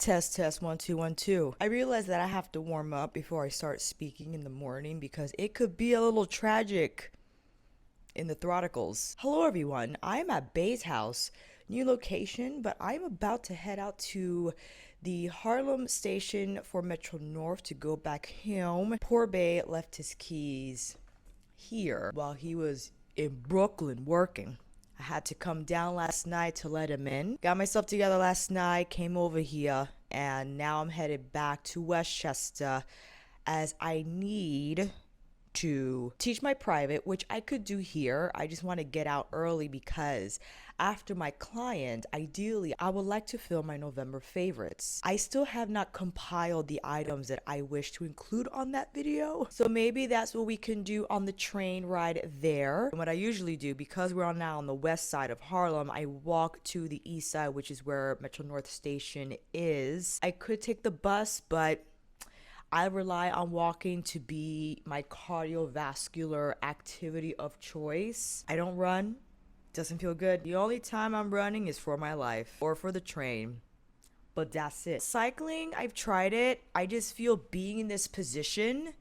Test, test, 1 2 1 2. I realize that I have to warm up before I start speaking in the morning because it could be a little tragic in the throttles. Hello everyone, I'm at Bay's house, new location, but I'm about to head out to the Harlem station for Metro North to go back home. Poor Bay left his keys here while he was in Brooklyn working. I had to come down last night to let him in. Got myself together last night, came over here, and now I'm headed back to Westchester as I need to teach my private, which I could do here. I just want to get out early because after my client, ideally, I would like to film my November favorites. I still have not compiled the items that I wish to include on that video. So maybe that's what we can do on the train ride there. And what I usually do, because we're now on the west side of Harlem, I walk to the east side, which is where Metro North Station is. I could take the bus, but I rely on walking to be my cardiovascular activity of choice. I don't run. Doesn't feel good. The only time I'm running is for my life or for the train. But that's it. Cycling, I've tried it. I just feel being in this position,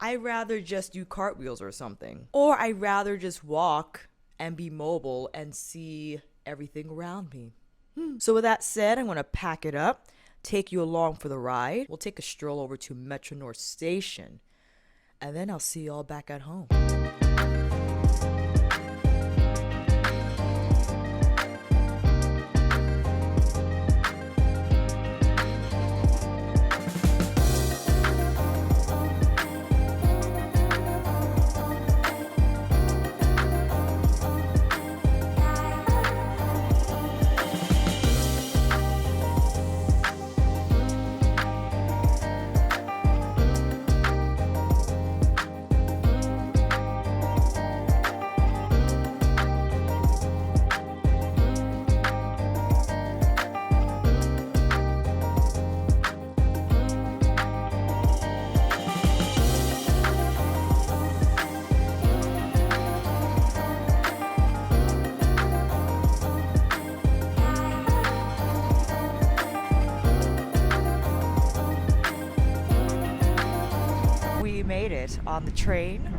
I'd rather just do cartwheels or something. Or I'd rather just walk and be mobile and see everything around me. So with that said, I'm going to pack it up, take you along for the ride. We'll take a stroll over to Metro North Station, and then I'll see you all back at home. Made it on the train.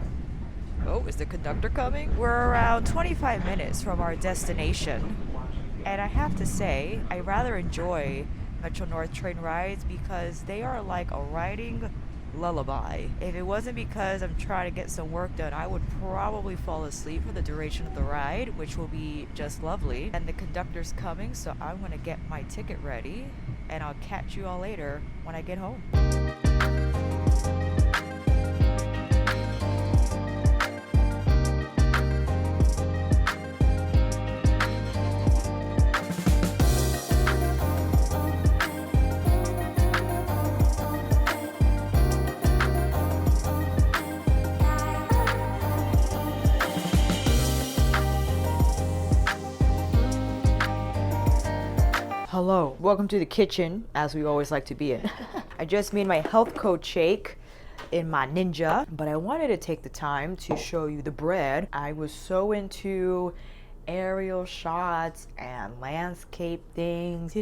Oh, is the conductor coming? We're around 25 minutes from our destination, and I have to say I rather enjoy Metro North train rides because they are like a riding lullaby. If it wasn't because I'm trying to get some work done, I would probably fall asleep for the duration of the ride, which will be just lovely. And the conductor's coming, so I'm gonna get my ticket ready, and I'll catch you all later when I get home. Hello, welcome to the kitchen, as we always like to be in. I just made my health coach shake in my Ninja, but I wanted to take the time to show you the bread. I was so into aerial shots and landscape things.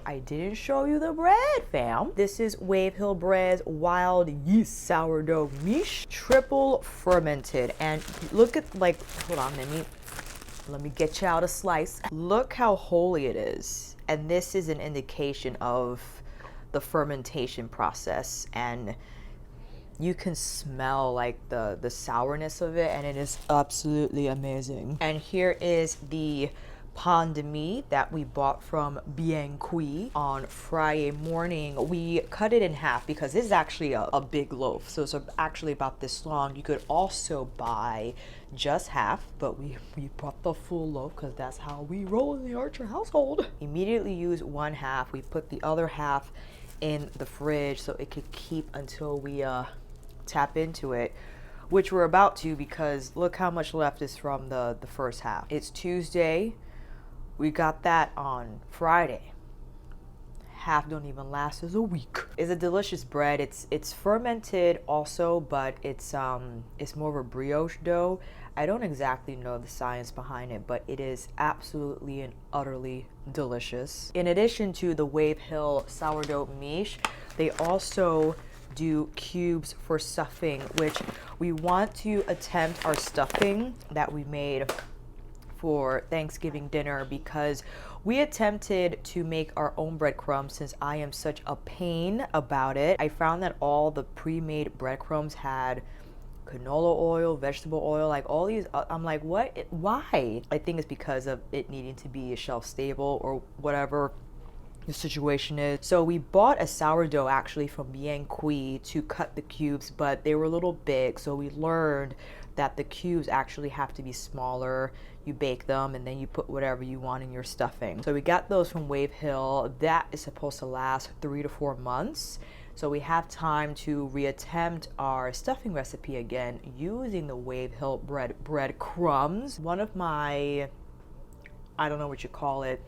I didn't show you the bread, fam. This is Wave Hill Bread's wild yeast sourdough miche, triple fermented. And look at, like, hold on, let me get you out a slice. Look how holy it is. And this is an indication of the fermentation process, and you can smell like the sourness of it, and it is absolutely amazing. And here is the pain de mie that we bought from Bien Cuit on Friday morning. We cut it in half because this is actually a big loaf, so it's actually about this long. You could also buy just half, but we bought the full loaf because that's how we roll in the Archer household. Immediately use one half. We put the other half in the fridge so it could keep until we tap into it, which we're about to, because look how much left is from the first half. It's Tuesday. We got that on Friday. half don't even last us a week. It's a delicious bread. It's fermented also, but it's more of a brioche dough. I don't exactly know the science behind it, but it is absolutely and utterly delicious. In addition to the Wave Hill sourdough miche, they also do cubes for stuffing, which we want to attempt our stuffing that we made for Thanksgiving dinner, because we attempted to make our own breadcrumbs since I am such a pain about it. I found that all the pre-made breadcrumbs had canola oil, vegetable oil, like all these. I'm like, what? Why? I think it's because of it needing to be shelf stable or whatever the situation is. So we bought a sourdough actually from Bien Qui to cut the cubes, but they were a little big. So we learned that the cubes actually have to be smaller. You bake them and then you put whatever you want in your stuffing. So we got those from Wave Hill. That is supposed to last 3 to 4 months. So we have time to reattempt our stuffing recipe again using the Wave Hill bread crumbs. One of my, I don't know what you call it,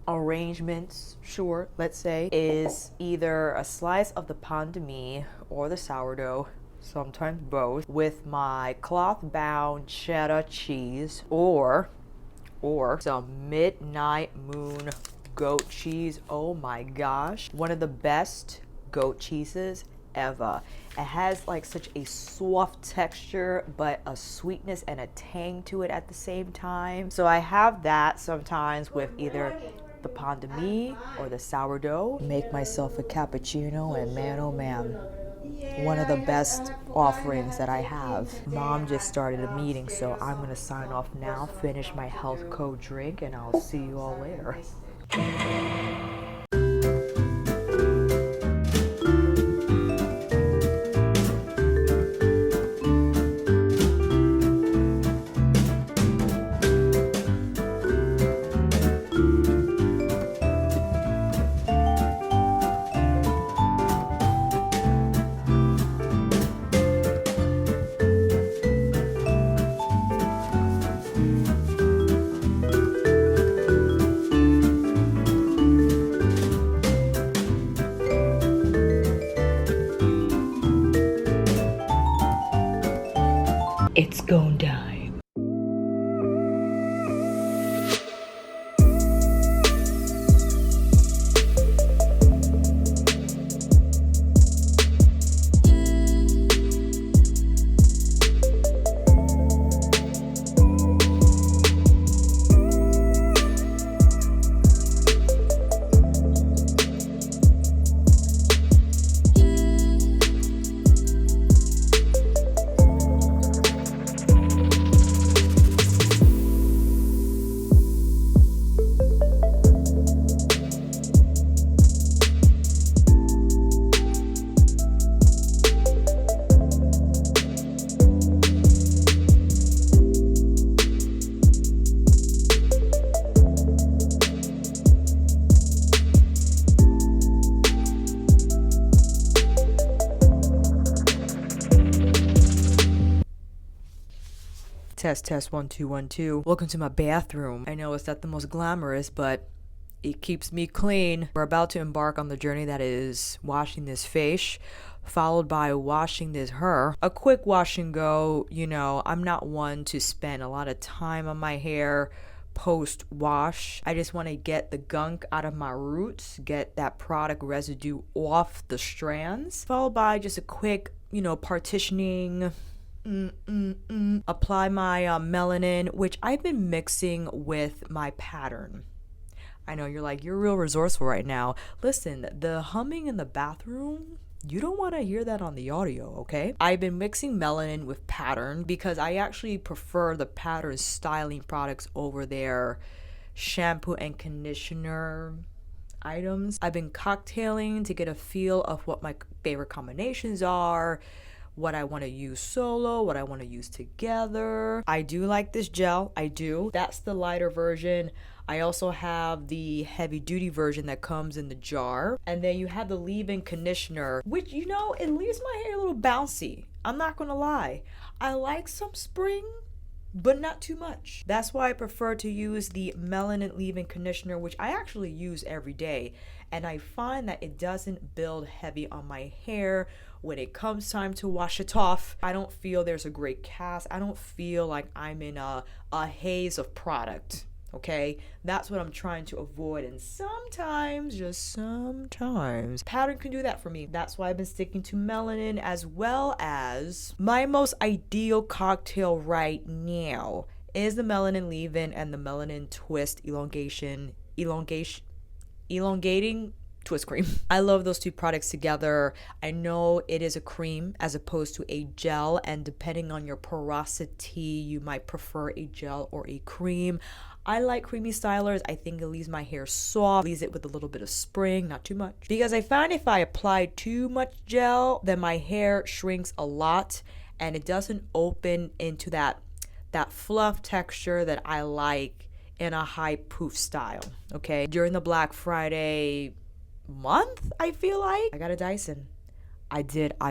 arrangements, sure, let's say, is either a slice of the pain de mie or the sourdough, sometimes both, with my cloth-bound cheddar cheese or some Midnight Moon goat cheese. Oh my gosh, one of the best goat cheeses ever. It has like such a soft texture, but a sweetness and a tang to it at the same time. So I have that sometimes with either the pain de mie or the sourdough. Make myself a cappuccino, and man oh man, one of the best offerings that I have. Mom just started a meeting, so I'm gonna sign off now, finish my health code drink, and I'll see you all later. It's Scone time. Test 1 2 1 2. Welcome to my bathroom. I know it's not the most glamorous, but it keeps me clean. We're about to embark on the journey that is washing this face, followed by washing this hair. A quick wash and go. You know, I'm not one to spend a lot of time on my hair post wash. I just want to get the gunk out of my roots, get that product residue off the strands, followed by just a quick, you know, partitioning. Apply my melanin, which I've been mixing with my pattern. I know you're like, you're real resourceful right now. Listen, the humming in the bathroom, you don't want to hear that on the audio, okay? I've been mixing melanin with pattern because I actually prefer the pattern styling products over their shampoo and conditioner items. I've been cocktailing to get a feel of what my favorite combinations are, what I want to use solo, what I want to use together. I do like this gel, I do. That's the lighter version. I also have the heavy duty version that comes in the jar. And then you have the leave-in conditioner, which, you know, it leaves my hair a little bouncy. I'm not gonna lie. I like some spring, but not too much. That's why I prefer to use the melanin leave-in conditioner, which I actually use every day. And I find that it doesn't build heavy on my hair. When it comes time to wash it off, I don't feel there's a great cast. I don't feel like I'm in a haze of product. Okay, that's what I'm trying to avoid, and sometimes, just sometimes, pattern can do that for me. That's why I've been sticking to melanin, as well as my most ideal cocktail right now is the melanin leave-in and the melanin twist elongating twist cream. I love those two products together. I know it is a cream as opposed to a gel, and depending on your porosity, you might prefer a gel or a cream. I like creamy stylers. I think it leaves my hair soft, leaves it with a little bit of spring, not too much. Because I find if I apply too much gel, then my hair shrinks a lot and it doesn't open into that fluff texture that I like in a high poof style, okay? During the Black Friday month, I feel like I got a Dyson. I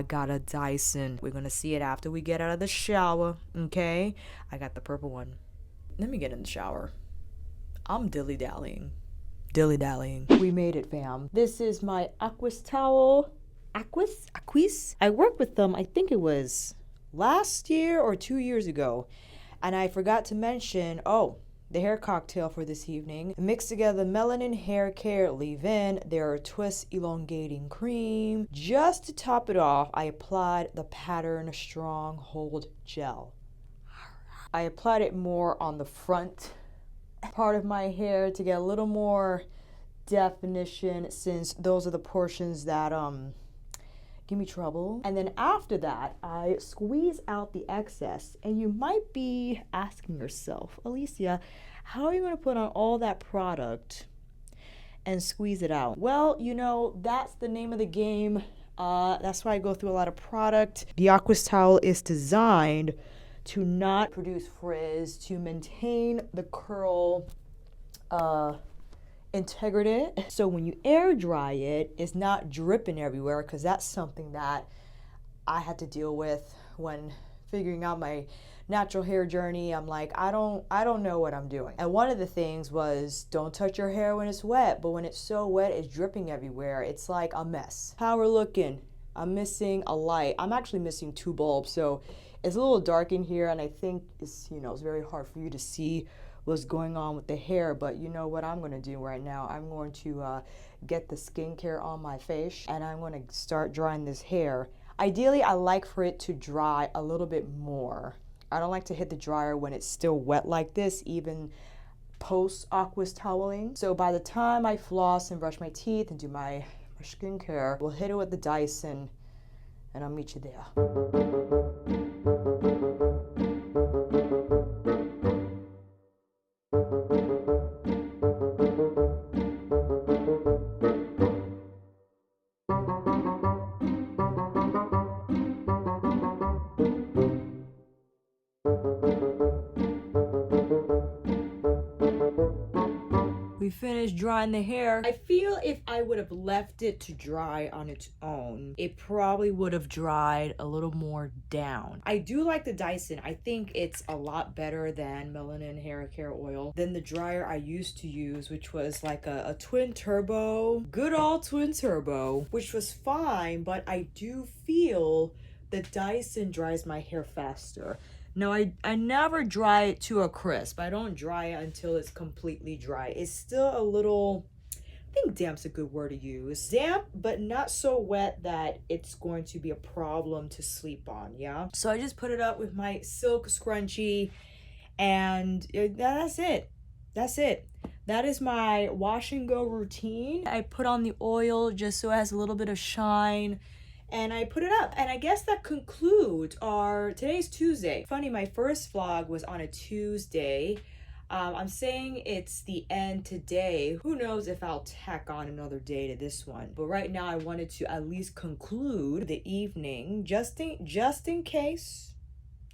got a Dyson. We're gonna see it after we get out of the shower, okay? I got the purple one. Let me get in the shower. I'm dilly-dallying. We made it, fam. This is my Aquis towel. Aquis? I worked with them, I think it was last year or 2 years ago. And I forgot to mention, the hair cocktail for this evening. Mix together melanin hair care leave-in, their twist elongating cream. Just to top it off, I applied the Pattern Stronghold Gel. I applied it more on the front part of my hair to get a little more definition, since those are the portions that give me trouble. And then after that, I squeeze out the excess. And you might be asking yourself, Alicia, how are you going to put on all that product and squeeze it out? Well, you know, that's the name of the game. That's why I go through a lot of product. The Aquis towel is designed to not produce frizz, to maintain the curl integrity. So when you air dry it, it's not dripping everywhere, because that's something that I had to deal with when figuring out my natural hair journey. I'm like, I don't know what I'm doing. And one of the things was, don't touch your hair when it's wet, but when it's so wet, it's dripping everywhere. It's like a mess. How we're looking, I'm missing a light. I'm actually missing 2 bulbs, so it's a little dark in here, and I think it's very hard for you to see what's going on with the hair. But you know what I'm going to do right now? I'm going to get the skincare on my face, and I'm going to start drying this hair. Ideally, I like for it to dry a little bit more. I don't like to hit the dryer when it's still wet like this, even post Aquis toweling. So by the time I floss and brush my teeth and do my skincare, we'll hit it with the Dyson, and I'll meet you there. We finished drying the hair. I feel if I would have left it to dry on its own, it probably would have dried a little more down. I do like the Dyson. I think it's a lot better than melanin hair care oil than the dryer I used to use, which was like a twin turbo, good old twin turbo, which was fine, but I do feel the Dyson dries my hair faster. No, I never dry it to a crisp. I don't dry it until it's completely dry. It's still a little, I think damp's a good word to use. Damp, but not so wet that it's going to be a problem to sleep on, yeah? So I just put it up with my silk scrunchie, and that's it. That's it. That is my wash and go routine. I put on the oil just so it has a little bit of shine, and I put it up. And I guess that concludes today's Tuesday. Funny, my first vlog was on a Tuesday. I'm saying it's the end today. Who knows if I'll tack on another day to this one. But right now I wanted to at least conclude the evening, just in case.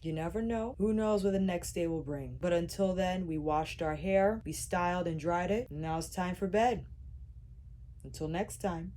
You never know. Who knows what the next day will bring. But until then, we washed our hair, we styled and dried it, and now it's time for bed. Until next time.